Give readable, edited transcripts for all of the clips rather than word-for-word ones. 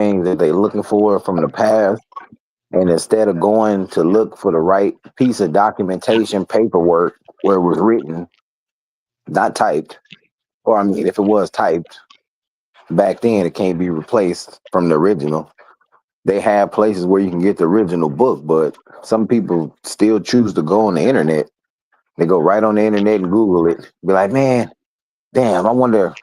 things that they're looking for from the past, and instead of going to look for the right piece of documentation, paperwork where it was written, not typed, or I mean, if it was typed back then, it can't be replaced from the original. They have places where you can get the original book, but some people still choose to go on the internet. They go right on the internet and Google it. Be like, man, damn, I wonder.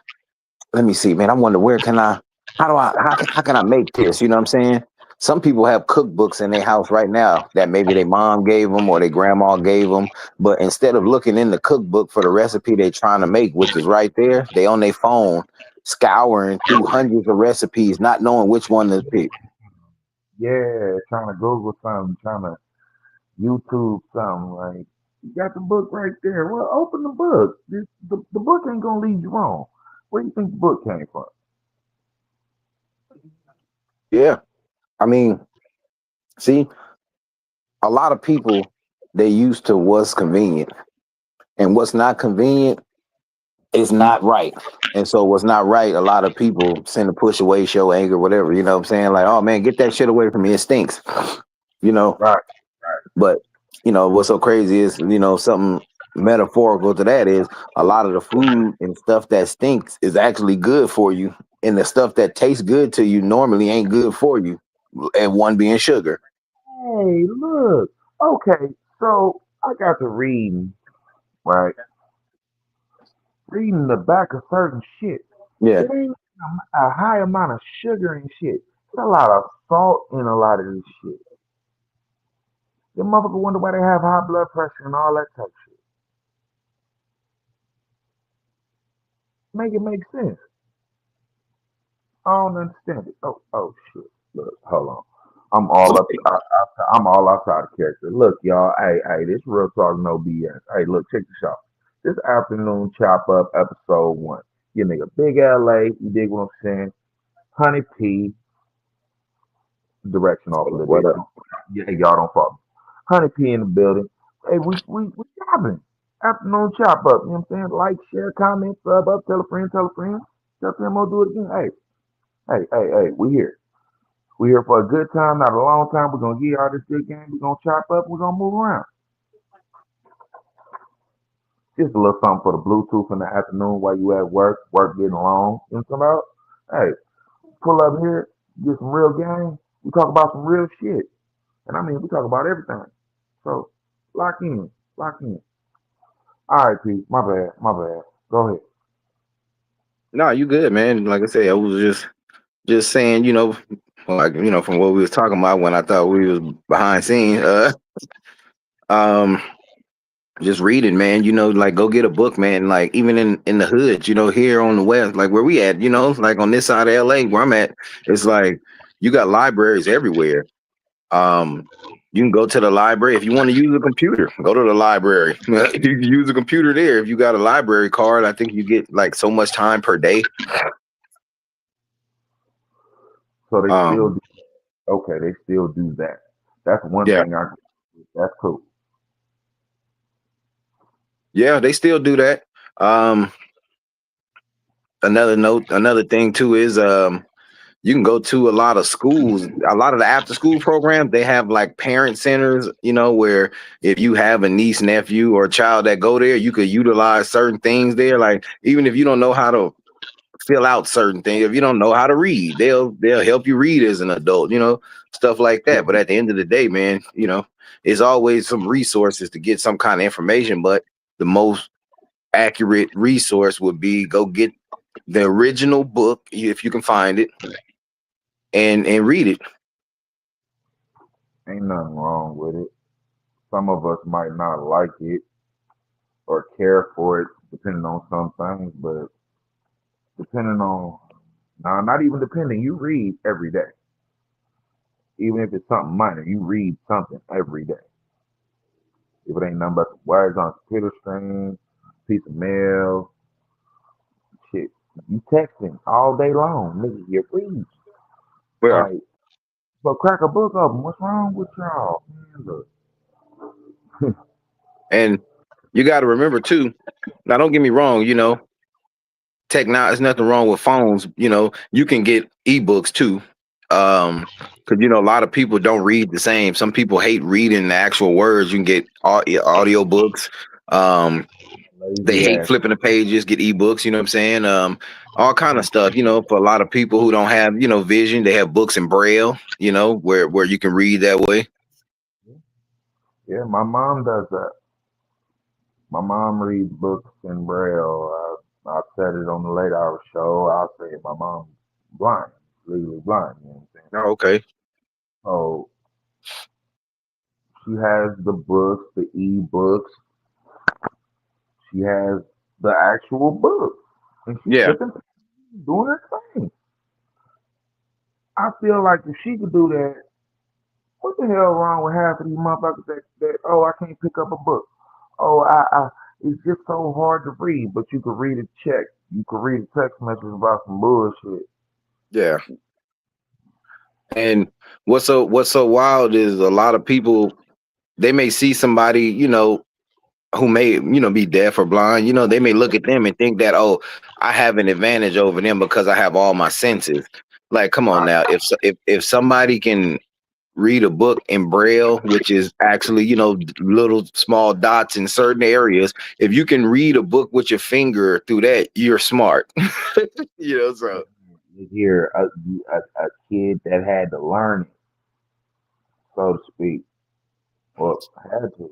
Let me see, man. I wonder where can I? How can I make this? You know what I'm saying? Some people have cookbooks in their house right now that maybe their mom gave them or their grandma gave them. But instead of looking in the cookbook for the recipe they're trying to make, which is right there, they on their phone scouring through hundreds of recipes, not knowing which one to pick. Yeah, trying to Google something, trying to YouTube something. Like, you got the book right there. Well, open the book. The book ain't gonna lead you wrong. Where do you think the book came from? Yeah, I mean, see, a lot of people they used to what's convenient, and what's not convenient is not right. And so what's not right, a lot of people send a push away, show anger, whatever. You know what I'm saying? Like, oh man, get that shit away from me. It stinks. You know, Right. but what's so crazy is, something metaphorical to that is a lot of the food and stuff that stinks is actually good for you. And the stuff that tastes good to you normally ain't good for you. And one being sugar. Hey, look. Okay, so I got to reading, right? Reading the back of certain shit. Yeah. It ain't a high amount of sugar and shit. There's a lot of salt in a lot of this shit. The motherfucker wonder why they have high blood pressure and all that type of shit. Make it make sense. I don't understand it. Oh shit. Look, hold on. I'm all up. I'm all outside of character. Look, y'all. Hey, this real talk, no BS. Hey, look, check this out. This afternoon, chop up episode one. You nigga, big LA. You dig what I'm saying? Honey P, direction off a little What bit. up? Yeah, y'all don't follow. Honey P in the building. Hey, we chopping. Afternoon chop up. You know what I'm saying? Like, share, comment, sub up, tell a friend, tell a friend. Tell them we'll do it again. Hey, we here. We here for a good time, not a long time. We're gonna give y'all this good game. We're gonna chop up. We're gonna move around. Just a little something for the Bluetooth in the afternoon while you at work. Work getting long. You know what I'm talking about? Hey, pull up here, get some real game. We talk about some real shit, and I mean we talk about everything. So lock in, lock in. All right, Pete. My bad, my bad. Go ahead. No, you good, man. Like I said, I was just saying, like, from what we was talking about when I thought we was behind scenes. Um, just reading, man. Like go get a book, man. Like even in the hood, here on the west, like where we at, like on this side of LA where I'm at, it's like you got libraries everywhere. Um, you can go to the library if you want to use a computer. Go to the library. You can use a computer there if you got a library card. I think you get like so much time per day. So they still Um, do, okay. They still do that. That's one yeah, thing I. That's cool. yeah, they still do that. Um, another thing too is you can go to a lot of schools, a lot of the after school programs, they have like parent centers, where if you have a niece, nephew, or a child that go there, you could utilize certain things there. Like even if you don't know how to fill out certain things, if you don't know how to read, they'll help you read as an adult, stuff like that. But at the end of the day, man, it's always some resources to get some kind of information, but the most accurate resource would be go get the original book if you can find it and read it. Ain't nothing wrong with it. Some of us might not like it or care for it, depending on some things, but depending on, nah, not even depending, you read every day. Even if it's something minor, you read something every day. If it ain't nothing but words on a computer screen, piece of mail, shit, you texting all day long, nigga, you read. Well, Like, so crack a book open. What's wrong with y'all? Man, look. and you got to remember too. Now, don't get me wrong. There's nothing wrong with phones. You can get ebooks too. Because a lot of people don't read the same. Some people hate reading the actual words. You can get audio books. Um, they Lazy hate ass. flipping the pages, get ebooks, you know what I'm saying? All kind of stuff, for a lot of people who don't have, vision, they have books in braille, where you can read that way. Yeah, my mom does that. My mom reads books in Braille. I said it on the late hour show. I'll say my mom's blind, legally blind. You know what I'm saying? Oh, okay. So she has the books, the e-books. She has the actual books, and she's Yeah. flipping, doing her thing. I feel like if she could do that, what the hell wrong with half of these motherfuckers that oh, I can't pick up a book. Oh, it's just so hard to read, but you could read a check. You could read a text message about some bullshit. Yeah. And what's so wild is a lot of people, they may see somebody, who may, be deaf or blind, they may look at them and think that, oh, I have an advantage over them because I have all my senses. Like, come on Right. now. If somebody can read a book in braille, which is actually, little small dots in certain areas, if you can read a book with your finger through that, you're smart. So You hear a kid that had to learn it, so to speak, or had to.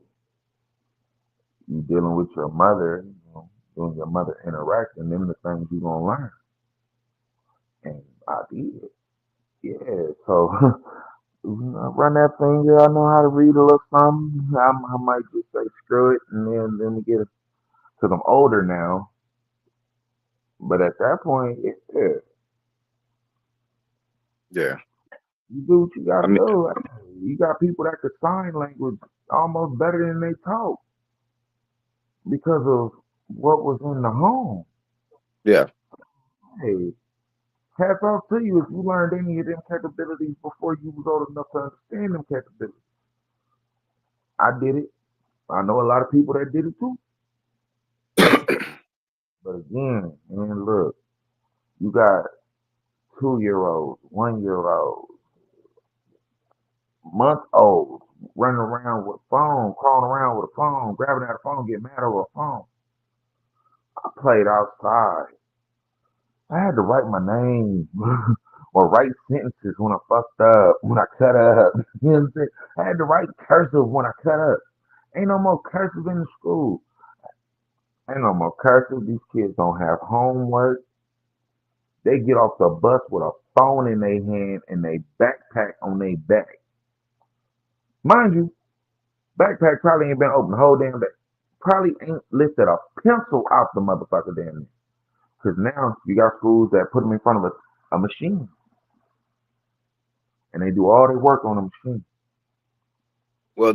You dealing with your mother, doing your mother interaction, them the things you gonna learn. And I did. Yeah, so run that finger. I know how to read a little something. I might just say screw it, and then we get it. Cause I'm older now, but at that point, yeah, yeah. you do what you I gotta mean, do. Like, you got people that could sign language almost better than they talk because of what was in the home. yeah. Hey, hats off to you if you learned any of them capabilities before you was old enough to understand them capabilities. I did it. I know a lot of people that did it too. But again, man, look, you got 2 year olds, 1 year olds, month olds running around with a phone, crawling around with a phone, grabbing at a phone, getting mad over a phone. I played outside. I had to write my name or write sentences when I fucked up, when I cut up. You know what I'm saying? I had to write cursive when I cut up. Ain't no more cursive in the school. Ain't no more cursive. These kids don't have homework. They get off the bus with a phone in their hand and they backpack on their back. Mind you, backpack probably ain't been open the whole damn day. Probably ain't lifted a pencil out the motherfucker damn near. Because now you got schools that put them in front of a machine and they do all their work on the machine. Well,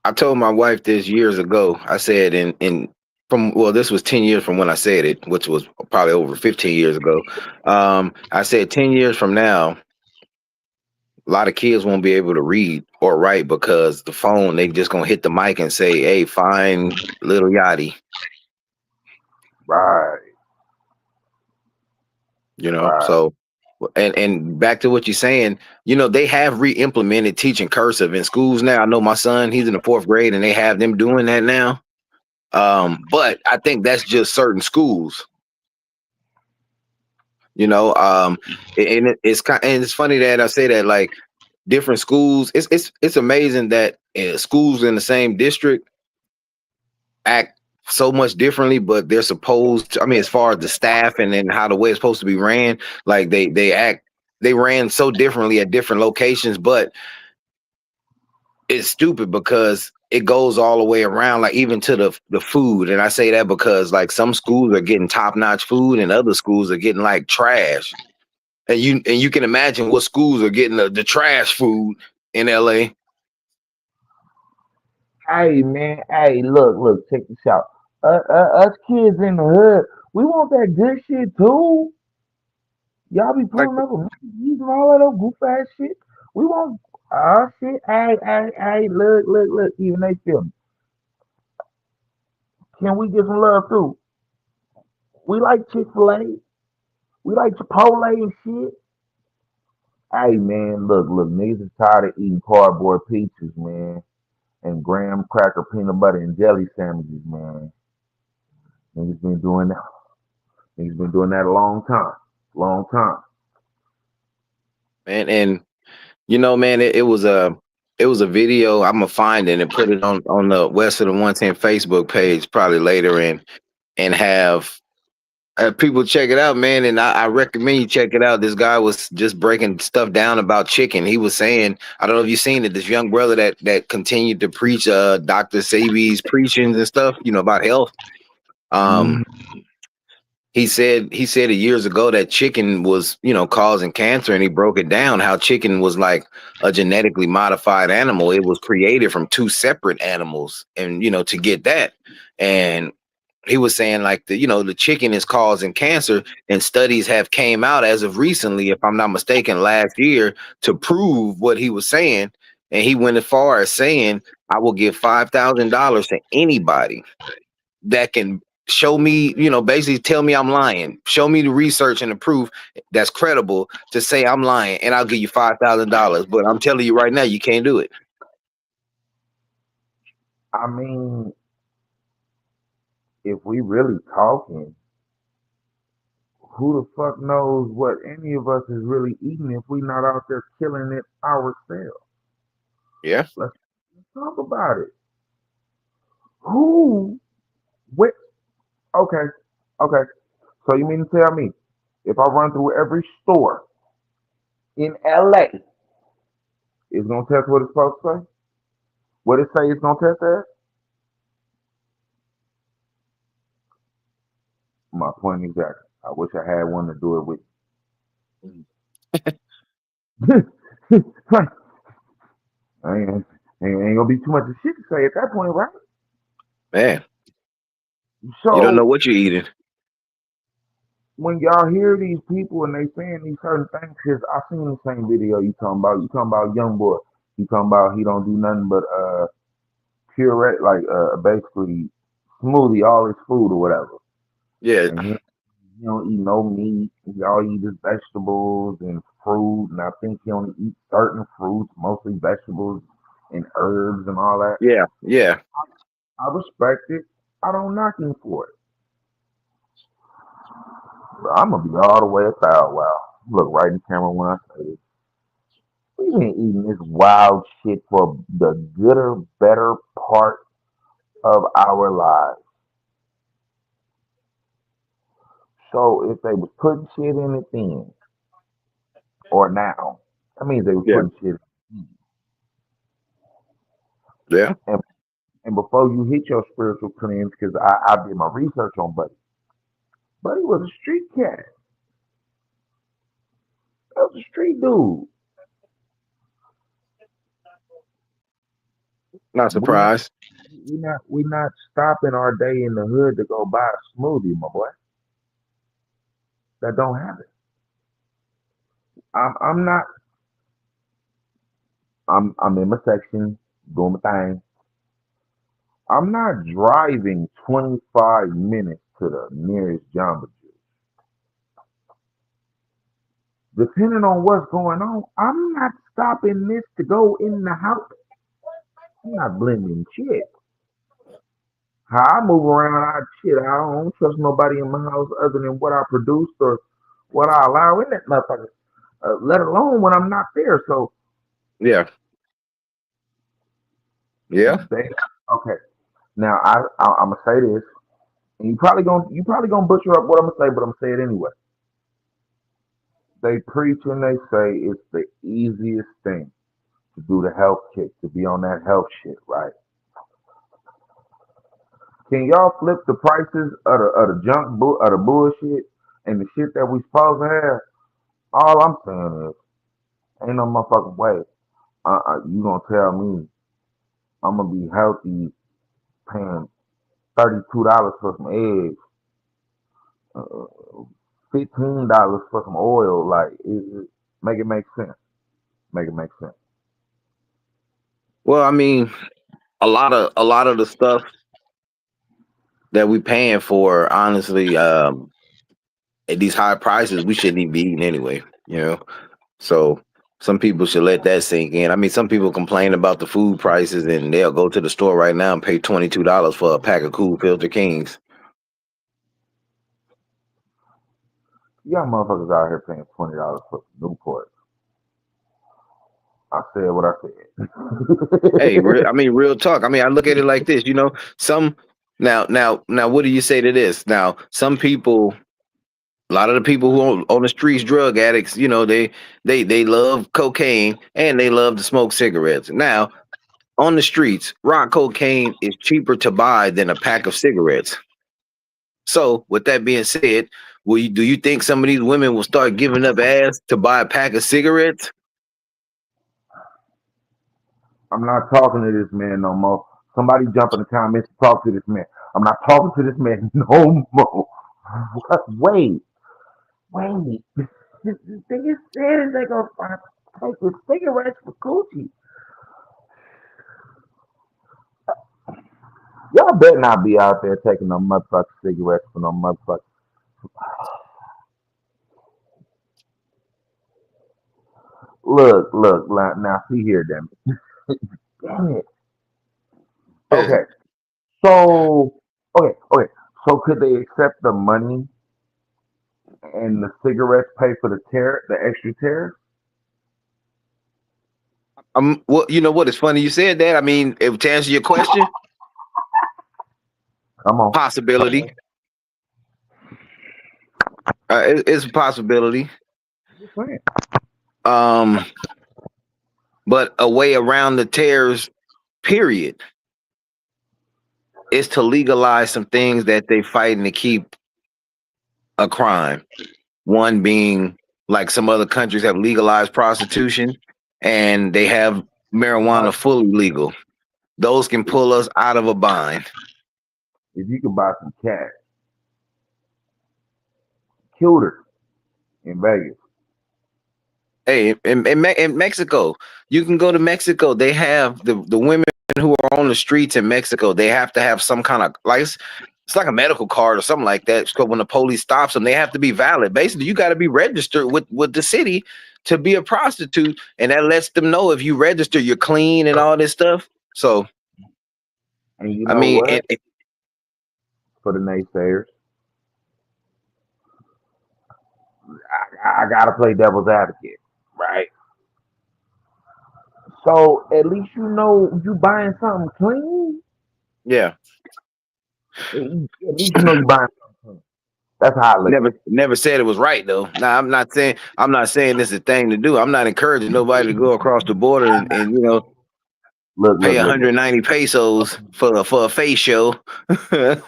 I told my wife this years ago. I said, this was 10 years from when I said it, which was probably over 15 years ago. I said 10 years from now, a lot of kids won't be able to read or write because the phone, they just gonna hit the mic and say, "Hey, find little Yachty," Right, right. So, and back to what you're saying, they have re-implemented teaching cursive in schools now. I know my son, he's in the fourth grade, and they have them doing that now. But I think that's just certain schools, and it's funny that I say that, like, different schools. It's amazing that schools in the same district act so much differently, but they're supposed to, I mean, as far as the staff and then how the way it's supposed to be ran, like they ran so differently at different locations, but it's stupid because it goes all the way around, like even to the food. And I say that because like some schools are getting top-notch food and other schools are getting like trash. And you can imagine what schools are getting the trash food in LA. Hey man, hey, look, check this out. Us kids in the hood, we want that good shit too. Y'all be Like, pulling up with monkeys and all that old goof ass shit. We want shit. Hey, look. Even they feel me. Can we get some love too? We like Chick-fil-A. We like Chipotle and shit. Hey man, look, niggas is tired of eating cardboard pizzas, man, and graham cracker peanut butter and jelly sandwiches, man. Niggas been doing that. Niggas been doing that a long time, long time. man. And man, it was a video. I'm gonna find it and put it on the West of the 110 Facebook page probably later, and have people check it out, man. And I recommend you check it out. This guy was just breaking stuff down about chicken. He was saying, I don't know if you've seen it, this young brother that continued to preach Dr. Sebi's preachings and stuff, about health. Mhm. Um, he said it years ago that chicken was, causing cancer, and he broke it down how chicken was like a genetically modified animal. It was created from two separate animals, and to get that. And he was saying like the chicken is causing cancer, and studies have came out as of recently, if I'm not mistaken, last year, to prove what he was saying. And he went as far as saying, I will give $5,000 to anybody that can show me, basically tell me I'm lying, show me the research and the proof that's credible to say I'm lying, and I'll give you $5,000. But I'm telling you right now, you can't do it. I mean, if we really talking, who the fuck knows what any of us is really eating if we not out there killing it ourselves? Yeah. Let's talk about it. Who? What? Okay, okay. So you mean to tell me if I run through every store in LA, it's gonna test what it's supposed to say? What it say it's gonna test as? My point exactly. I wish I had one to do it with. Ain't gonna be too much of shit to say at that point, right? Man, you don't know So what you're eating. when y'all hear these people and they saying these certain things, cause I seen the same video you talking about young boy. You talking about he don't do nothing but puree, like basically smoothie all his food or whatever. Yeah. And he don't eat no meat. He all eat his vegetables and fruit. And I think he only eat certain fruits, mostly vegetables and herbs and all that. Yeah. Yeah. I respect it. I don't knock him for it. But I'm gonna be all the way about wow. Look right in the camera when I say this. We've been eating this wild shit for the gooder, better part of our lives. So if they was putting shit in it then or now, that means they was Yeah. putting shit in. Yeah. And, and before you hit your spiritual cleanse, because I did my research on Buddy. Buddy was a street cat. That was a street dude. Not We not surprised. we not stopping our day in the hood to go buy a smoothie, my boy. That don't happen. I'm not. I'm in my section doing my thing. I'm not driving 25 minutes to the nearest Jamba Juice. Depending on what's going on, I'm not stopping this to go in the house. I'm not blending shit. How I move around, I don't trust nobody in my house other than what I produced or what I allow in that motherfucker. Let alone when I'm not there. So Yeah. Yeah. they okay. Now I'm gonna say this, and you probably gonna butcher up what I'm gonna say, but I'm gonna say it anyway. They preach and they say it's the easiest thing to do the health kick, to be on that health shit, right? Can y'all flip the prices of the of the bullshit and the shit that we supposed to have? All I'm saying is, ain't no motherfucking way. You gonna tell me I'm gonna be healthy paying $32 for some eggs, $15 for some oil? Like, make it make sense. Make it make sense. Well, I mean, a lot of the stuff that we paying for, honestly, at these high prices, we shouldn't even be eating anyway. So Some people should let that sink in. I mean, some people complain about the food prices, and they'll go to the store right now and pay $22 for a pack of Cool Filter Kings. You got motherfuckers out here paying $20 for Newport. I said what I said. Hey, real talk. I mean, I look at it like this. You know, some now. What do you say to this? Now, some people, a lot of the people who on the streets, drug addicts, you know, they love cocaine and they love to smoke cigarettes. Now, on the streets, rock cocaine is cheaper to buy than a pack of cigarettes. So, with that being said, do you think some of these women will start giving up ass to buy a pack of cigarettes? I'm not talking to this man no more. Somebody jump in the comments to talk to this man. I'm not talking to this man no more. Wait. This nigga said they gonna take his cigarettes for coochie. Y'all better not be out there taking no motherfucking cigarettes for no motherfucking. Look, now see here, damn it. Damn it. Okay. So So could they accept the money and the cigarettes pay for the extra tear? Well, you know what? It's funny you said that. I mean, to answer your question, Come on. possibility. It's a possibility. But a way around the tears, period, is to legalize some things that they fighting to keep a crime. One being, like, some other countries have legalized prostitution and they have marijuana fully legal. Those can pull us out of a bind. If you could buy some cash, killed her in Vegas. Hey, in Mexico, you can go to Mexico. They have the women who are on the streets in Mexico. They have to have some kind of, like, it's like a medical card or something like that. So when the police stops them, they have to be valid. Basically, you got to be registered with the city to be a prostitute, and that lets them know if you register, you're clean and all this stuff. So, and you know what? For the naysayers, I gotta play devil's advocate, right? So at least you know you buying something clean. Yeah. At least you know you buying something clean. That's how I look. Never said it was right though. Now I'm not saying this is a thing to do. I'm not encouraging nobody to go across the border and you know, pay 190 pesos for a face show. Niggas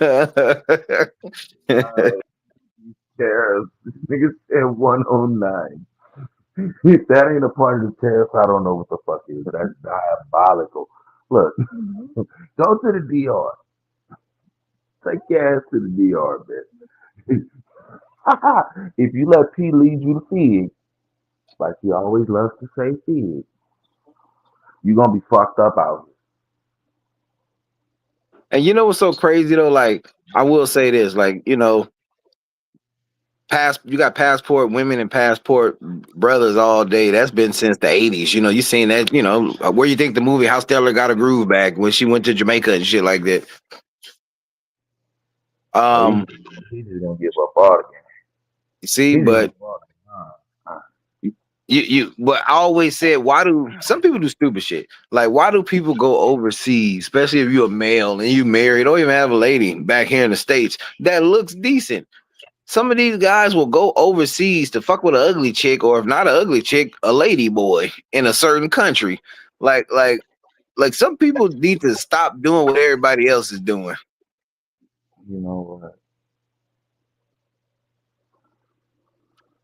said 109. If that ain't a part of the tariff, I don't know what the fuck is. That's diabolical. Look, go to the DR. Take your ass to the DR, bitch. If you let P lead you to Fig, like he always loves to say Fig, you're gonna be fucked up out here. And you know what's so crazy though? Like, I will say this, like, you know, you got passport women and passport brothers all day. That's been since the 80s. You know, you seen that, you know, where you think the movie How Stellar Got a Groove back when she went to Jamaica and shit like that. He's just gonna give up all again. You see, but but I always said, why do some people do stupid shit? Like, why do people go overseas, especially if you're a male and you married or even have a lady back here in the States that looks decent? Some of these guys will go overseas to fuck with an ugly chick, or if not an ugly chick, a lady boy in a certain country. Like some people need to stop doing what everybody else is doing. You know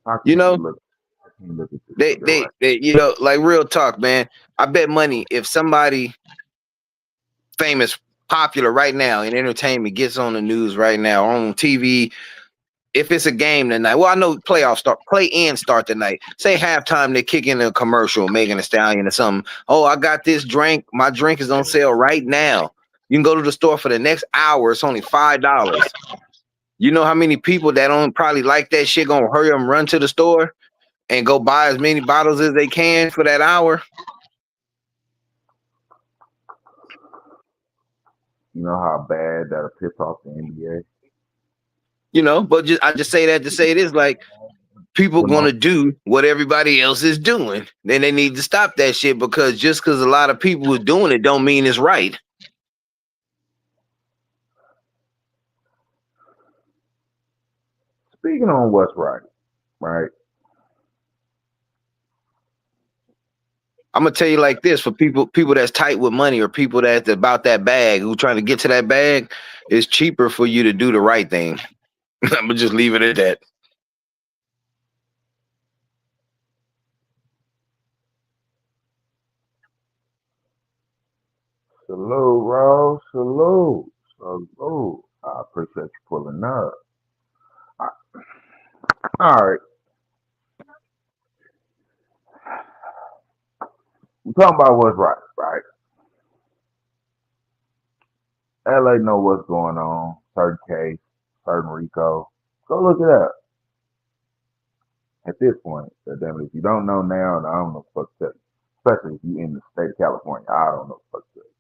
what? You know, they you know, like, real talk, man. I bet money if somebody famous, popular right now in entertainment gets on the news right now on TV, if it's a game tonight, well, I know play-ins start tonight. Say halftime, they kick in a commercial, Megan Thee Stallion or something. Oh, I got this drink. My drink is on sale right now. You can go to the store for the next hour. It's only $5. You know how many people that don't probably like that shit gonna hurry up and run to the store? and go buy as many bottles as they can for that hour. You know how bad that'll piss off the NBA. You know, but I just say that to say this, like people When gonna do what everybody else is doing. Then they need to stop that shit because just because a lot of people are doing it don't mean it's right. Speaking on what's right, right? I'm gonna tell you like this: for people that's tight with money or people that's about that bag who trying to get to that bag, it's cheaper for you to do the right thing. I'm gonna just leave it at that. Salute, Rose. Salute. Salute. I appreciate you pulling up. All right. We're talking about what's right, right? LA know what's going on. Certain case, certain Rico. Go look it up. At this point, damn it, if you don't know now, I don't know what to tell you. Especially if you in the state of California, I don't know what to tell you.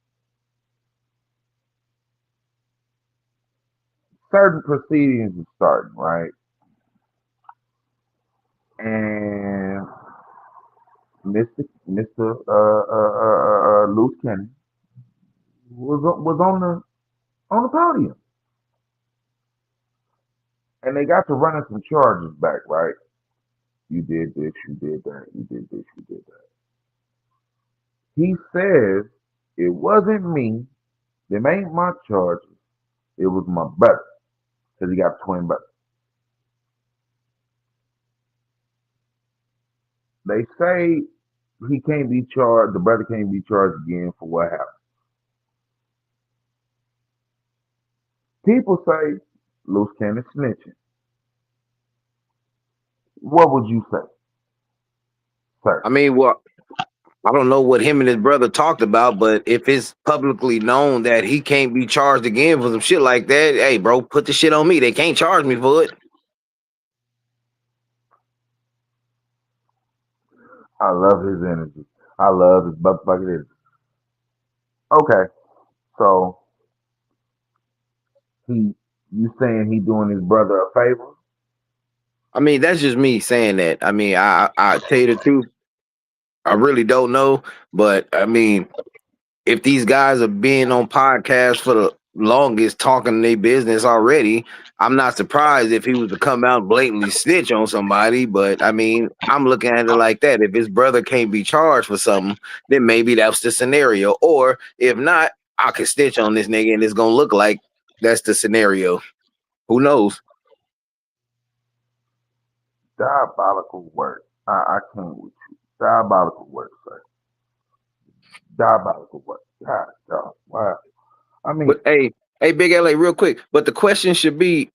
Certain proceedings are starting, right? And Mr. Luce Kenny was on the podium, and they got to running some charges back, right? You did this, you did that, you did this, you did that. He says it wasn't me. Them ain't my charges. It was my brother, because he got a twin brother. They say he can't be charged. The brother can't be charged again for what happened. People say Luce Cannon snitching. What would you say, sir? I mean, well, I don't know what him and his brother talked about, but if it's publicly known that he can't be charged again for some shit like that, hey, bro, put the shit on me. They can't charge me for it. I love his energy. I love his butt bucket energy. Okay, so you saying he doing his brother a favor? I mean, that's just me saying that. I mean, I tell you the truth, I really don't know, but I mean, if these guys are being on podcasts for the longest talking their business already, I'm not surprised if he was to come out and blatantly snitch on somebody. But I mean, I'm looking at it like that. If his brother can't be charged for something, then maybe that's the scenario. Or if not, I could snitch on this nigga and it's gonna look like that's the scenario. Who knows? Diabolical work. I can't with you. Diabolical work, sir. Diabolical work. God. Wow. I mean, But hey, Big LA, real quick. But the question should be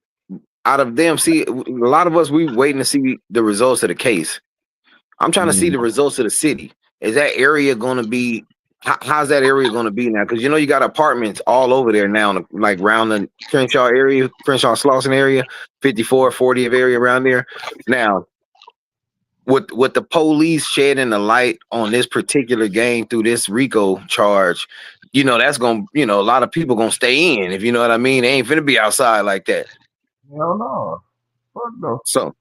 out of them. See, a lot of us we waiting to see the results of the case. I'm trying to see the results of the city. Is that area going to be? How's that area going to be now? Because you know you got apartments all over there now, like around the Crenshaw area, Crenshaw Slauson area, 54, 40th area around there. Now, with the police shedding the light on this particular game through this RICO charge, you know that's gonna, you know, a lot of people gonna stay in. If you know what I mean, they ain't finna be outside like that. hell no. Fuck no. So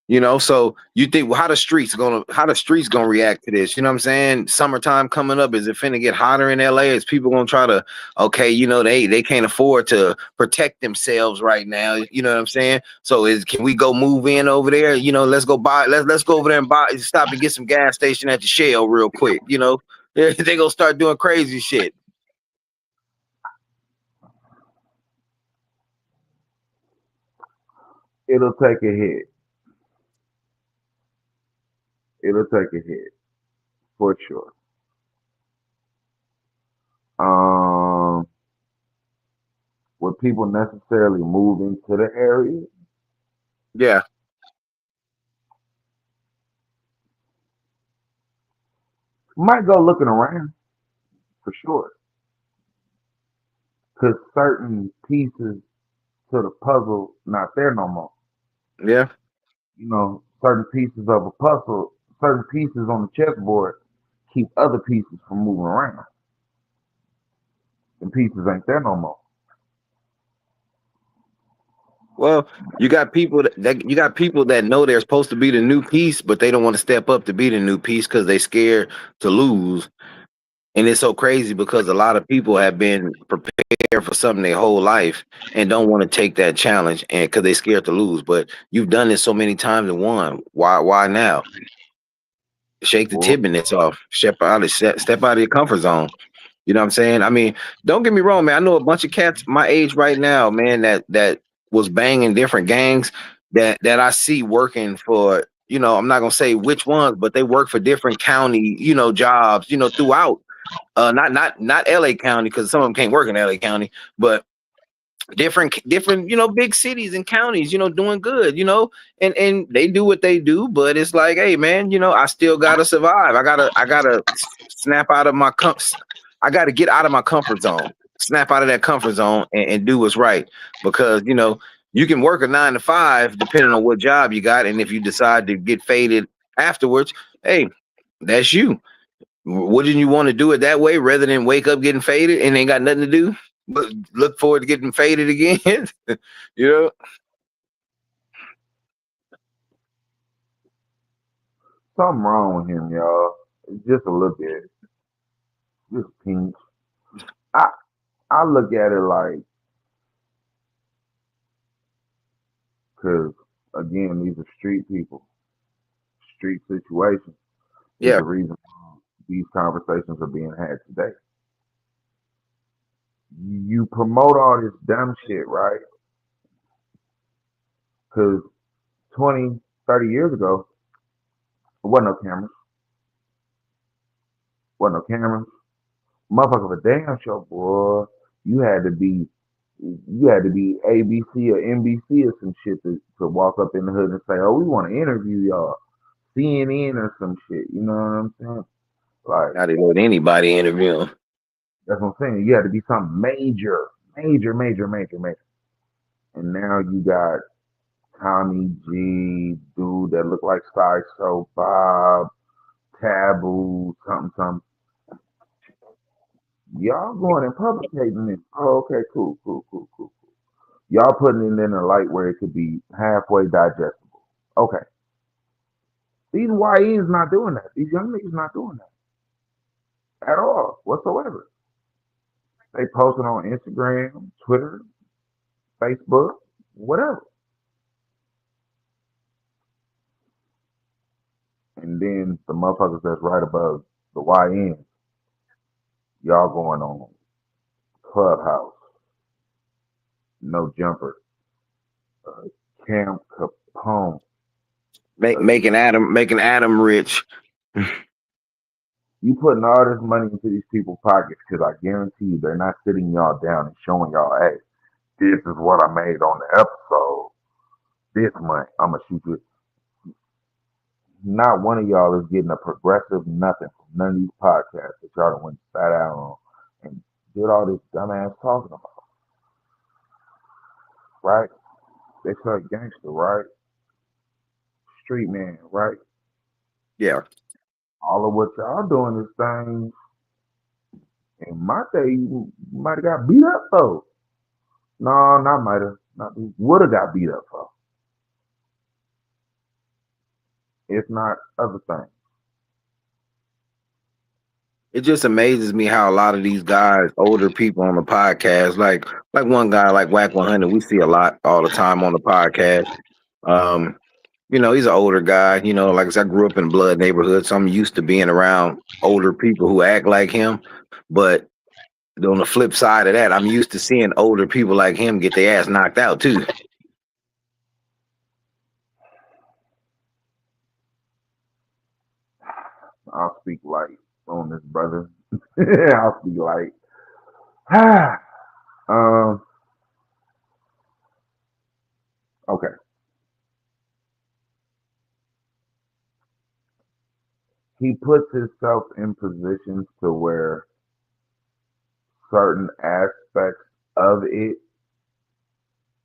you know, so you think, well, how the streets gonna react to this? You know what I'm saying? Summertime coming up, is it finna get hotter in LA? Is people gonna try to, okay, you know, they can't afford to protect themselves right now. You know what I'm saying? So can we go move in over there? You know, let's go let's go over there and stop and get some gas station at the Shell real quick. You know, they gonna start doing crazy shit. It'll take a hit. It'll take a hit for sure. Um, would people necessarily move into the area? Yeah. Might go looking around for sure, because certain pieces to the puzzle not there no more. Yeah. You know, certain pieces of a puzzle, certain pieces on the chessboard keep other pieces from moving around. The pieces ain't there no more. Well, you got people that know they're supposed to be the new piece, but they don't want to step up to be the new piece because they scared to lose. And it's so crazy because a lot of people have been prepared for something their whole life and don't want to take that challenge, and because they're scared to lose. But you've done this so many times and won. Why now? Shake the Well, timidness off. Step out of your comfort zone. You know what I'm saying? I mean, don't get me wrong, man. I know a bunch of cats my age right now, man, that was banging different gangs that I see working for, I'm not gonna say which ones, but they work for different county, jobs, throughout. Not LA County, because some of them can't work in LA County, but different big cities and counties, doing good, and they do what they do, but it's like, hey man, I still gotta survive. I gotta snap out of my I gotta get out of my comfort zone, snap out of that comfort zone, and do what's right, because you can work a 9 to 5 depending on what job you got, and if you decide to get faded afterwards, hey, that's you. Wouldn't you want to do it that way rather than wake up getting faded and ain't got nothing to do but look forward to getting faded again? you know? something wrong with him, y'all. It's just a little bit, just pink. I I look at it like, because again, these are street people, street situations. Is Yeah. the reason these conversations are being had today. You promote all this dumb shit, right? Because 20, 30 years ago, there wasn't no cameras. Wasn't no cameras. Motherfucker, for damn show, boy. You had to be, you had to be ABC or NBC or some shit to walk up in the hood and say, "Oh, we want to interview y'all." CNN or some shit. You know what I'm saying? Like, Not to let anybody interview him. that's what I'm saying. You had to be something major, major, major, major, major. And now you got Tommy G, dude that look like Sideshow Bob, Taboo, something, something. Y'all going and publicating it. Oh, okay, cool, cool, cool, cool. Y'all putting it in a light where it could be halfway digestible. Okay. These YNs not doing that. These young niggas not doing that at all, whatsoever. They posting on Instagram, Twitter, Facebook, whatever. And then the motherfuckers that's right above the YNs, y'all going on Clubhouse, No Jumper, Camp Capone. Making Adam rich. You putting all this money into these people's pockets because I guarantee you they're not sitting y'all down and showing y'all, hey, this is what I made on the episode. This month, I'm gonna shoot you. Not one of y'all is getting a progressive nothing from none of these podcasts that y'all done went and sat down on and did all this dumbass talking about, right? They say gangster, right? Street man, right? Yeah. All of what y'all doing is things in my day you might have got beat up for. No, not might have. Not would have got beat up for. If not other things. It just amazes me how a lot of these guys, older people on the podcast, like one guy like Whack 100, we see a lot all the time on the podcast. Um, he's an older guy. Like I said, I grew up in a blood neighborhood, so I'm used to being around older people who act like him. But on the flip side of that, I'm used to seeing older people like him get their ass knocked out too. I'll speak light on this brother. I'll speak light. um, okay. He puts himself in positions to where certain aspects of it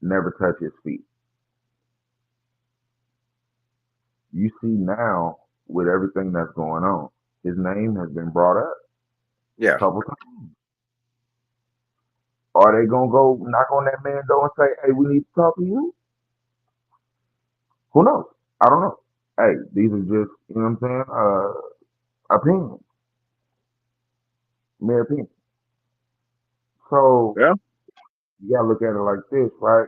never touch his feet. You see now with everything that's going on, his name has been brought up Yeah. a couple times. Are they gonna go knock on that man's door and say, "Hey, we need to talk to you"? Who knows? I don't know. Hey, these are just you know what I'm saying. Opinions, mere opinions. So Yeah. you gotta look at it like this, right?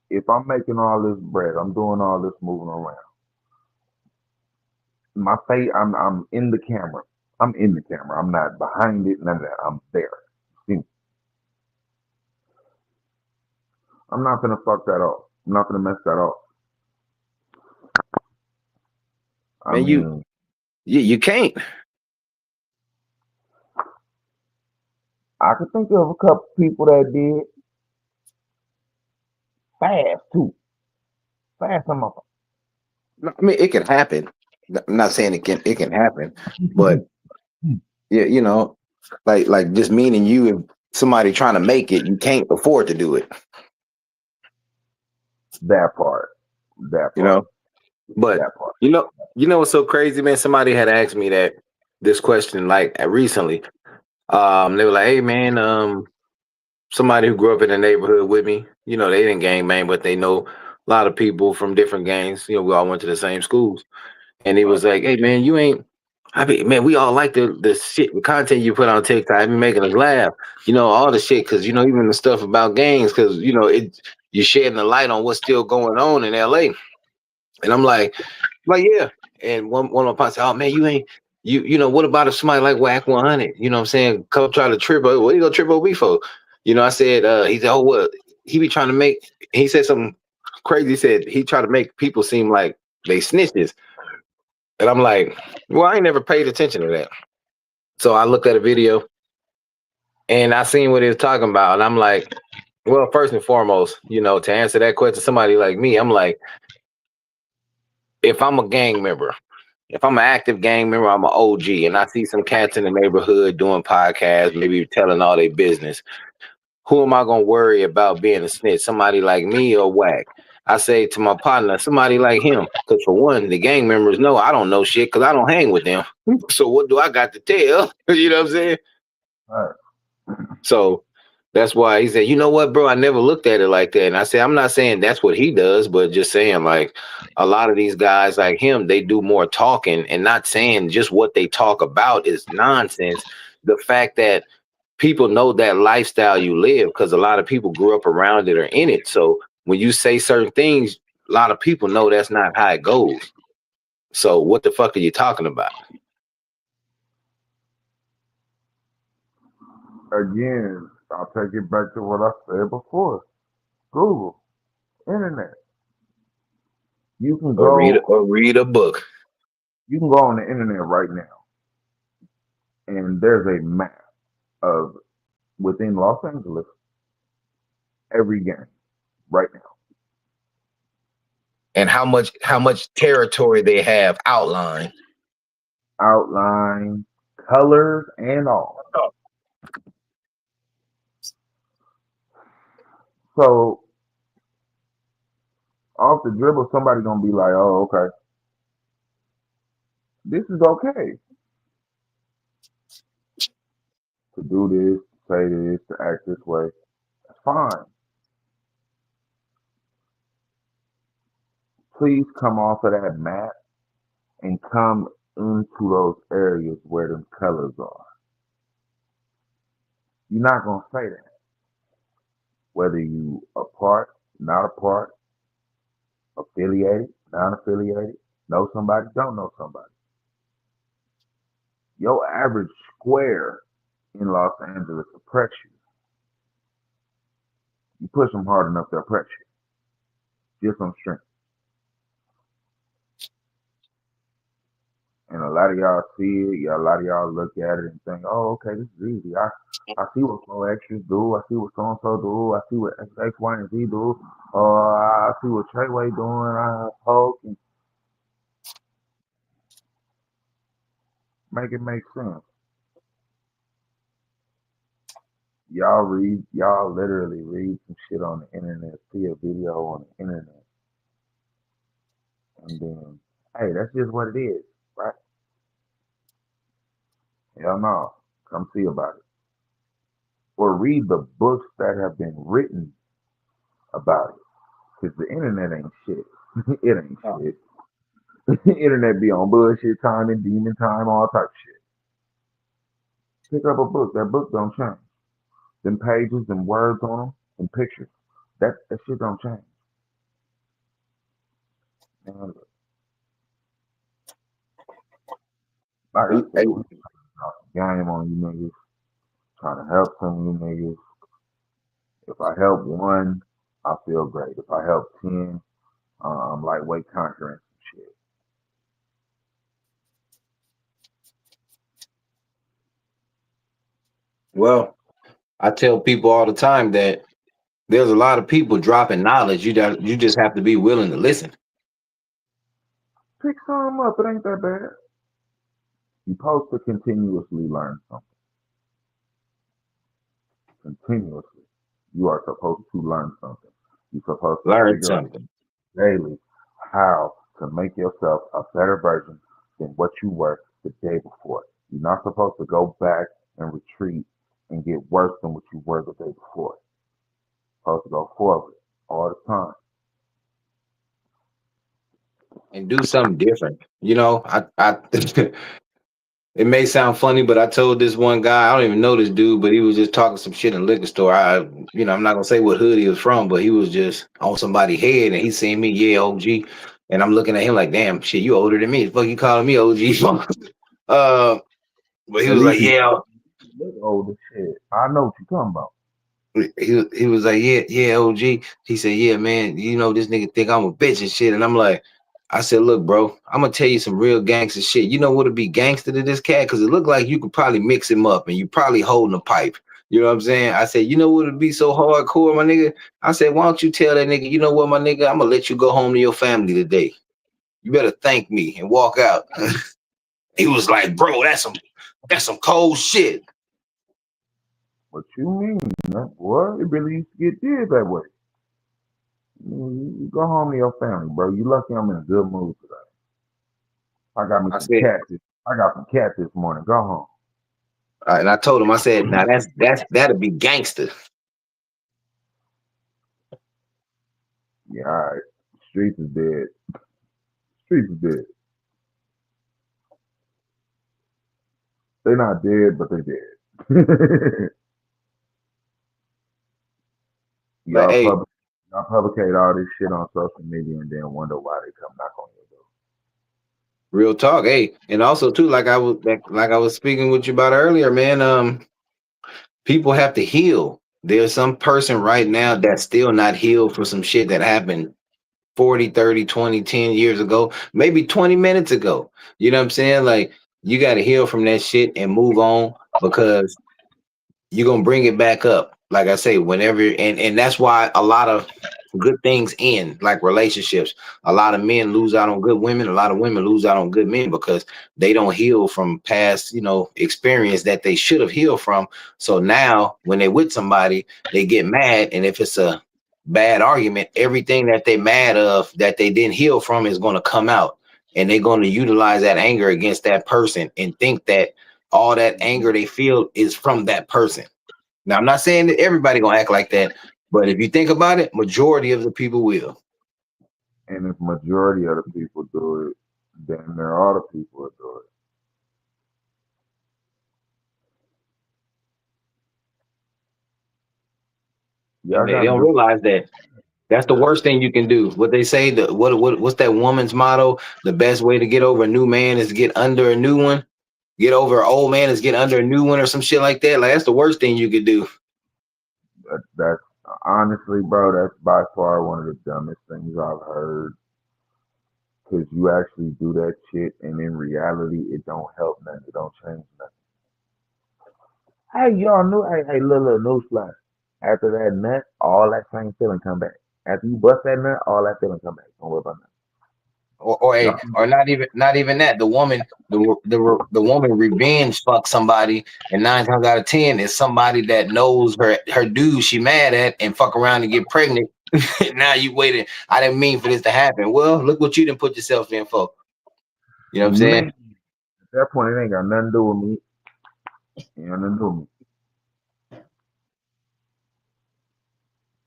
If I'm making all this bread, I'm doing all this moving around. My face, I'm in the camera. I'm in the camera. I'm not behind it. None of that. I'm there. See, I'm not gonna fuck that up. I'm not gonna mess that up. I Man, you mean, you can't. I could think of a couple people that did fast too. Fast some of No, I mean, it can happen. I'm not saying it can happen, but them. yeah, like just meaning you if somebody trying to make it, you can't afford to do it. That part. That You part. know. But That part. what's so crazy, man? Somebody had asked me this question like recently. They were like, "Hey, man, somebody who grew up in the neighborhood with me, they didn't gang bang, but they know a lot of people from different gangs. We all went to the same schools." And he Right. was like, "Hey, man, you ain't. I mean, man, we all like the shit, the content you put on TikTok. Be making us laugh. All the shit, because even the stuff about gangs, because you're shedding the light on what's still going on in LA." And I'm like, yeah. And one of my pops said, "Oh man, you ain't what about if somebody like Whack 100? You know what I'm saying? Come try to trip over. What you gonna trip over me for?" I said, he said, "Oh well, he be trying to make." He said something crazy. He said he tried to make people seem like they snitches. And I'm like, well, I ain't never paid attention to that. So I looked at a video and I seen what he was talking about. And I'm like, well, first and foremost, to answer that question, somebody like me, I'm like, if I'm a gang member, if I'm an active gang member, I'm an OG, and I see some cats in the neighborhood doing podcasts, maybe telling all their business. Who am I gonna worry about being a snitch? Somebody like me or Whack? I say to my partner, somebody like him, because for one, the gang members know I don't know shit because I don't hang with them. So what do I got to tell? You know what I'm saying? Right. So that's why he said, you know what, bro? I never looked at it like that. And I said, I'm not saying that's what he does, but just saying like a lot of these guys like him, they do more talking and not saying just what they talk about is nonsense. The fact that people know that lifestyle you live because a lot of people grew up around it or in it. So when you say certain things, a lot of people know that's not how it goes. So what the fuck are you talking about? Again, I'll take it back to what I said before. Google, internet. You can Or read go or read a book. you can go on the internet right now and there's a map of within Los Angeles every game right now. And how much territory they have outlined. Outline, colors, and all. So off the dribble, somebody gonna be like, "Oh, okay, this is okay to do this, say this, to act this way. That's fine. Please come off of that map and come into those areas where them colors are. You're not gonna say that whether you a part, not a part, affiliated, non-affiliated, know somebody, don't know somebody. Your average square in Los Angeles will press you. You push them hard enough, they'll press you. Just on strength. And a lot of y'all see it. Yeah, a lot of y'all look at it and think, "Oh, okay, this is easy. I see what four extras do. I see what so and so do. I see what X, Y, and Z do. I see what Treyway doing. I poke and make it make sense." Y'all literally read some shit on the internet, see a video on the internet, and then, hey, that's just what it is, right? Hell no, come see about it, or read the books that have been written about it, because the internet ain't shit. It ain't Oh. shit. The internet be on bullshit time and demon time, all type of shit. Pick up a book. That book don't change. Them pages, them words on them, and pictures. That shit don't change. Man, like I Hey, said, we talk game on you niggas, trying to help some of you niggas. If I help one, I feel great. If I help 10, I'm lightweight conquering some shit. well, I tell people all the time that there's a lot of people dropping knowledge. You just have to be willing to listen. Pick some up. It ain't that bad. You're supposed to continuously learn something. Continuously. You are supposed to learn something. You're supposed to Learn figure out something. daily how to make yourself a better version than what you were the day before. You're not supposed to go back and retreat and get worse than what you were the day before. You're supposed to go forward all the time. And do something different. I it may sound funny, but I told this one guy, I don't even know this dude, but he was just talking some shit in a liquor store. I'm not gonna say what hood he was from, but he was just on somebody's head and he seen me, yeah, OG. And I'm looking at him like, damn, shit, you older than me. The fuck you calling me OG for? uh, but he At was least like, you yeah, look old as shit. I know what you're talking about. he was like, yeah, OG. He said, yeah, man, this nigga think I'm a bitch and shit. And I'm like, I said, look, bro, I'm gonna tell you some real gangster shit. You know what'd be gangster to this cat? Cause it looked like you could probably mix him up and you probably holding a pipe. You know what I'm saying? I said, you know what'd be so hardcore, my nigga? I said, why don't you tell that nigga, you know what, my nigga, I'm gonna let you go home to your family today. You better thank me and walk out. He was like, bro, that's some cold shit. What you mean, man? Boy, it really used to get did that way. You go home to your family, bro. You lucky I'm in a good mood today. I got me I some said, cats. I got some cats this morning. Go home. and I told him, I said, now that'd be gangster. Yeah, all right. Streets is dead. Streets is dead. They're not dead, but they're dead. But y'all hey, public, y'all publicate all this shit on social media and then wonder why they come knock on your door. real talk. Hey, and also too, like I was speaking with you about earlier, man. People have to heal. There's some person right now that's still not healed for some shit that happened 40, 30, 20, 10 years ago, maybe 20 minutes ago. You know what I'm saying? Like you got to heal from that shit and move on because you're gonna bring it back up. Like I say, whenever and that's why a lot of good things end, like relationships. A lot of men lose out on good women, a lot of women lose out on good men because they don't heal from past, experience that they should have healed from. So now when they're with somebody, they get mad, and if it's a bad argument, everything that they mad of that they didn't heal from is going to come out. And they're going to utilize that anger against that person and think that all that anger they feel is from that person. Now, I'm not saying that everybody gonna act like that, but if you think about it, majority of the people will. And if majority of the people do it, then there are the people that do it. Y'all And they gotta don't do realize that that's the worst thing you can do. What they say, what's that woman's motto? The best way to get over a new man is to get under a new one. Get over an old man is get under a new one or some shit like that. Like that's the worst thing you could do. that's honestly, bro, that's by far one of the dumbest things I've heard. Cause you actually do that shit, and in reality, it don't help nothing. It don't change nothing. Hey, y'all knew. Hey, little newsflash. After that nut, all that same feeling come back. After you bust that nut, all that feeling come back. Don't worry about that. Y'all, Or not even that. The woman revenge fuck somebody, and 9 times out of 10 is somebody that knows her dude she mad at and fuck around and get pregnant Now you waiting. I didn't mean for this to happen. Well, look what you didn't put yourself in for. You know what I'm saying? Man, at that point, it ain't got nothing to do with me. Ain't got nothing to do with me.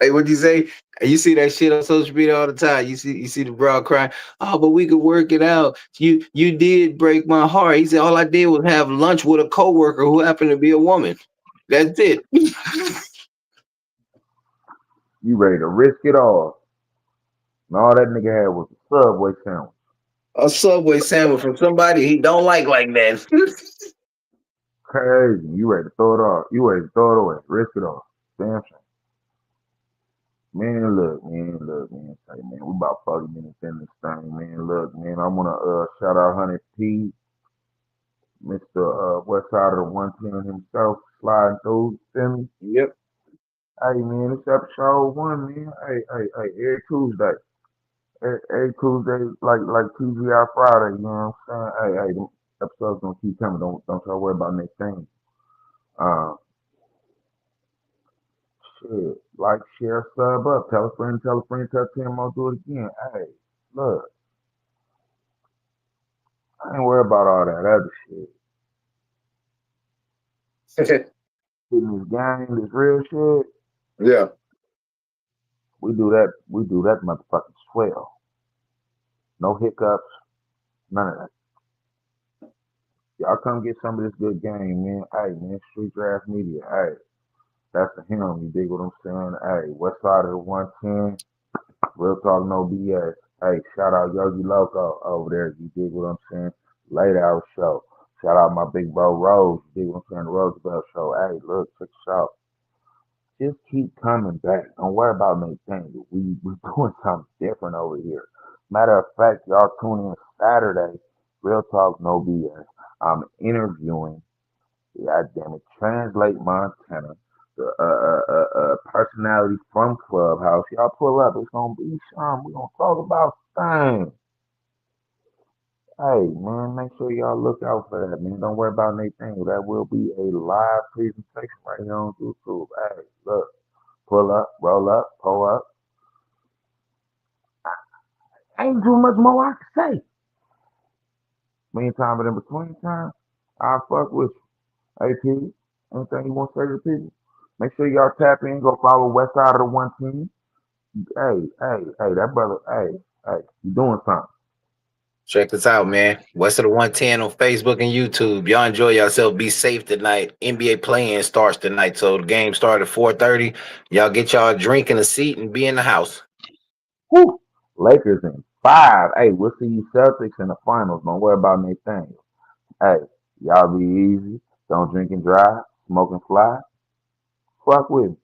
Hey, what'd you say? You see that shit on social media all the time. You see the bro crying. Oh, but we could work it out. You did break my heart. He said all I did was have lunch with a coworker who happened to be a woman. That's it. You ready to risk it all. And all that nigga had was a Subway sandwich. A Subway sandwich from somebody he don't like that. Crazy. You ready to throw it off. You ready to throw it away. Risk it all. Damn shame. Man. Say, man, we about 40 minutes in this thing, man. Look, man, I want to shout out Honey P, Mr. West Side of the 110 himself, sliding through, feel me? Yep. Hey, man, it's episode 1, man. Hey, every Tuesday. Every Tuesday, like TGI Friday, you know what I'm saying? Hey, them episodes gonna keep coming. Don't y'all worry about next thing. Uh, Shit, like, share, sub up. Tell a friend, tell 10 more, do it again. Hey, look, I ain't worried about all that other shit. Hitting this game, this real shit, Yeah. we do that motherfucking swell. No hiccups, none of that. Y'all come get some of this good game, man. Hey, man, Street Draft Media. Hey, that's the him. You dig what I'm saying? Hey, West Side of the 110. Real talk, no BS. Hey, shout out Yogi Loco over there. You dig what I'm saying? Late hour show. Shout out my big bro Rose. You dig what I'm saying? The Roosevelt show. Hey, look, check this out. Just keep coming back. Don't worry about anything. We doing something different over here. Matter of fact, y'all tune in Saturday. Real talk, no BS. I'm interviewing, God damn it, Translate Montana, the personality from Clubhouse. Y'all pull up. It's gonna be some. We're gonna talk about things. Hey man, make sure y'all look out for that, man. Don't worry about anything. That will be a live presentation right here on YouTube. Hey, look, pull up, roll up, pull up. Ain't too much more I can say. Meantime, but in between time, I'll fuck with you. Hey, P, anything you want to say to the people? Make sure y'all tap in, go follow West Side of the 110. Hey, that brother, hey, you doing something. Check this out, man. West of the 110 on Facebook and YouTube. Y'all enjoy yourself. Be safe tonight. NBA play-in starts tonight. So the game started at 4:30. Y'all get y'all a drink and a seat and be in the house. Woo! Lakers in 5. Hey, we'll see you Celtics in the finals. Don't worry about anything. Hey, y'all be easy. Don't drink and drive. Smoke and fly. Fuck with me.